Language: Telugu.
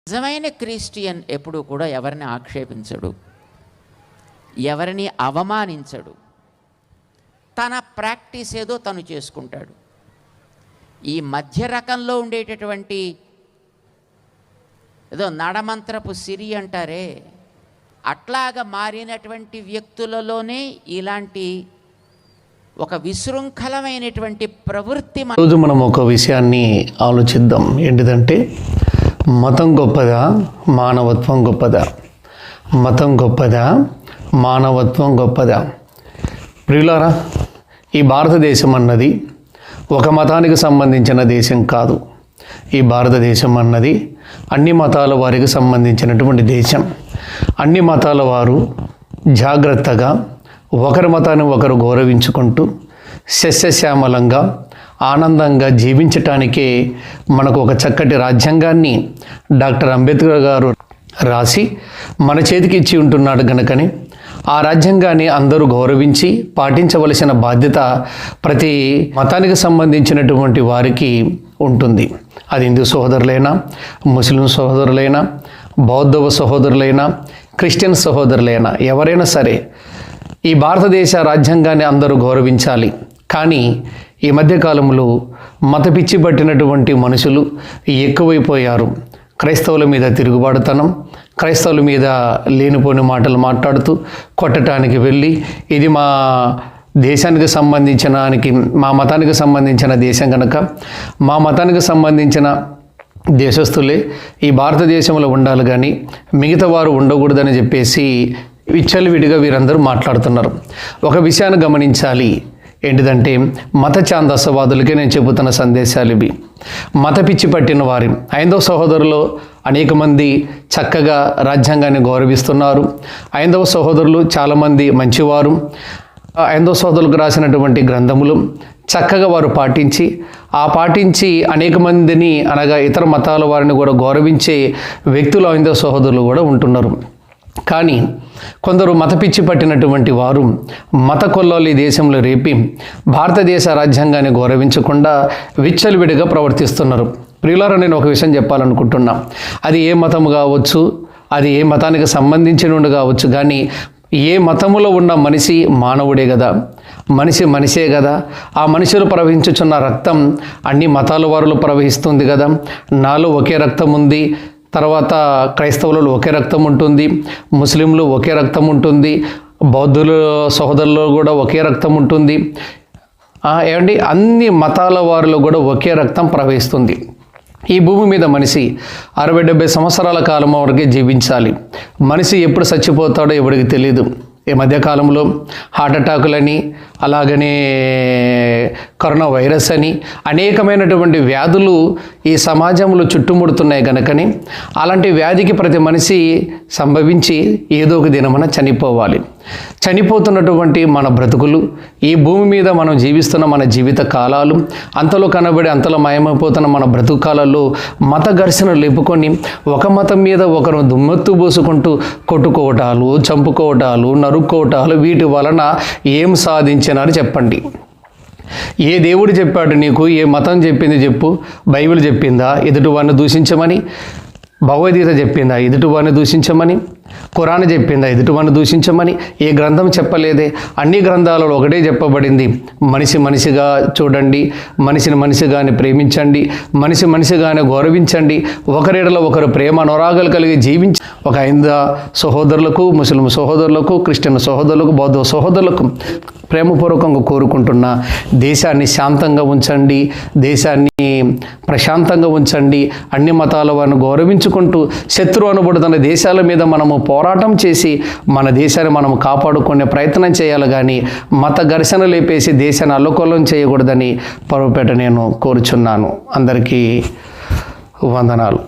నిజమైన క్రిస్టియన్ ఎప్పుడూ కూడా ఎవరిని ఆక్షేపించడు, ఎవరిని అవమానించడు. తన ప్రాక్టీస్ ఏదో తను చేసుకుంటాడు. ఈ మధ్య రకంలో ఉండేటటువంటి ఏదో నడమంత్రపు సిరి అంటారే, అట్లాగా మారినటువంటి వ్యక్తులలోనే ఇలాంటి ఒక విశృంఖలమైనటువంటి ప్రవృత్తి. రోజు మనం ఒక విషయాన్ని ఆలోచిద్దాం. ఏంటిదంటే, మతం గొప్పదా, మానవత్వం గొప్పదా? మతం గొప్పదా, మానవత్వం గొప్పదా? ప్రియులారా, ఈ భారతదేశం అన్నది ఒక మతానికి సంబంధించిన దేశం కాదు. ఈ భారతదేశం అన్నది అన్ని మతాల వారికి సంబంధించినటువంటి దేశం. అన్ని మతాల వారు జాగ్రత్తగా ఒకరి మతాన్ని ఒకరు గౌరవించుకుంటూ సస్యశ్యామలంగా ఆనందంగా జీవించటానికే మనకు ఒక చక్కటి రాజ్యాంగాన్ని డాక్టర్ అంబేద్కర్ గారు రాసి మన చేతికి ఇచ్చి ఉంటున్నాడు గనుకని ఆ రాజ్యాంగాన్ని అందరూ గౌరవించి పాటించవలసిన బాధ్యత ప్రతి మతానికి సంబంధించినటువంటి వారికి ఉంటుంది. అది హిందూ సహోదరులైనా, ముస్లిం సహోదరులైనా, బౌద్ధ సహోదరులైనా, క్రిస్టియన్ సహోదరులైనా, ఎవరైనా సరే ఈ భారతదేశ రాజ్యాంగాన్ని అందరూ గౌరవించాలి. కానీ ఈ మధ్యకాలంలో మత పిచ్చి పట్టినటువంటి మనుషులు ఎక్కువైపోయారు. క్రైస్తవుల మీద తిరుగుబాటుతనం, క్రైస్తవుల మీద లేనిపోని మాటలు మాట్లాడుతూ కొట్టడానికి వెళ్ళి, ఇది మా దేశానికి సంబంధించినానికి, మా మతానికి సంబంధించిన దేశం కనుక మా మతానికి సంబంధించిన దేశస్తులే ఈ భారతదేశంలో ఉండాలి కానీ మిగతా వారు ఉండకూడదని చెప్పేసి విచ్చలవిడిగా వీరందరూ మాట్లాడుతున్నారు. ఒక విషయాన్ని గమనించాలి. ఏంటిదంటే, మత ఛాందసవాదులకే నేను చెబుతున్న సందేశాలు ఇవి. మత పిచ్చి పట్టిన వారి హైందవ సహోదరులు అనేక మంది చక్కగా రాజ్యాంగాన్ని గౌరవిస్తున్నారు. హైందవ సహోదరులు చాలామంది మంచివారు. హైందవ సహోదరులకు రాసినటువంటి గ్రంథములు చక్కగా వారు పాటించి అనేక మందిని, అనగా ఇతర మతాల వారిని కూడా గౌరవించే వ్యక్తులు హైందవ సహోదరులు కూడా ఉంటున్నారు. కానీ కొందరు మత పిచ్చి పట్టినటువంటి వారు మత కొల్లాలు ఈ దేశంలో రేపి భారతదేశ రాజ్యాంగాన్ని గౌరవించకుండా విచ్చలవిడిగా ప్రవర్తిస్తున్నారు. ప్రియులారా, నేను ఒక విషయం చెప్పాలనుకుంటున్నా. అది ఏ మతము కావచ్చు, అది ఏ మతానికి సంబంధించిన కావచ్చు, కానీ ఏ మతములో ఉన్న మనిషి మానవుడే కదా, మనిషే కదా. ఆ మనుషులు ప్రవహించుచున్న రక్తం అన్ని మతాల వారిలో ప్రవహిస్తుంది కదా. నాలో ఒకే రక్తం ఉంది, తర్వాత క్రైస్తవులలో ఒకే రక్తం ఉంటుంది, ముస్లింలు ఒకే రక్తం ఉంటుంది, బౌద్ధుల సహోదరులు కూడా ఒకే రక్తం ఉంటుంది. ఏమండి, అన్ని మతాల వారిలో కూడా ఒకే రక్తం ప్రవహిస్తుంది. ఈ భూమి మీద మనిషి 60-70 సంవత్సరాల కాలం వరకే జీవించాలి. మనిషి ఎప్పుడు చచ్చిపోతాడో ఎవరికి తెలియదు. ఈ మధ్యకాలంలో హార్ట్ అటాకులని, అలాగనే కరోనా వైరస్ అని అనేకమైనటువంటి వ్యాధులు ఈ సమాజంలో చుట్టుముడుతున్నాయి కనుకని అలాంటి వ్యాధికి ప్రతి మనిషి సంభవించి ఏదో ఒక దినమున చనిపోవాలి. చనిపోతున్నటువంటి మన బ్రతుకులు, ఈ భూమి మీద మనం జీవిస్తున్న మన జీవిత కాలాలు, అంతలో కనబడి అంతలో మాయమైపోతున్న మన బ్రతుకు కాలాల్లో మత ఘర్షణలు లేపుకొని ఒక మతం మీద ఒకరు దుమ్మెత్తు పోసుకుంటూ కొట్టుకోవటాలు, చంపుకోవటాలు, నరుక్కోవటాలు, వీటి వలన ఏం సాధించినారు చెప్పండి? ఏ దేవుడు చెప్పాడు నీకు? ఏ మతం చెప్పింది చెప్పు? బైబిల్ చెప్పిందా ఎదుటివారిని దూషించమని? భగవద్గీత చెప్పిందా ఎదుటివారిని దూషించమని? ఖురాన్ చెప్పిందా ఎదుటివారిని దూషించమని? ఏ గ్రంథం చెప్పలేదే. అన్ని గ్రంథాలలో ఒకటే చెప్పబడింది, మనిషిగా చూడండి, మనిషిగానే ప్రేమించండి, మనిషిగానే గౌరవించండి, ఒకరిడలో ఒకరు ప్రేమ అనురాగాలు కలిగి జీవించి. ఒక హైందవ సహోదరులకు, ముస్లిం సహోదరులకు, క్రిస్టియన్ సహోదరులకు, బౌద్ధ సహోదరులకు ప్రేమపూర్వకంగా కోరుకుంటున్న, దేశాన్ని శాంతంగా ఉంచండి, దేశాన్ని ప్రశాంతంగా ఉంచండి, అన్ని మతాల వారిని గౌరవించుకుంటూ శత్రువు అనబడుతున్న దేశాల మీద మనము పోరాటం చేసి మన దేశాన్ని మనం కాపాడుకునే ప్రయత్నం చేయాలి కానీ మత ఘర్షణ లేపేసి దేశాన్ని అల్లకొల్లం చేయకూడదని పరువుపేట నేను కోరుచున్నాను. అందరికీ వందనాలు.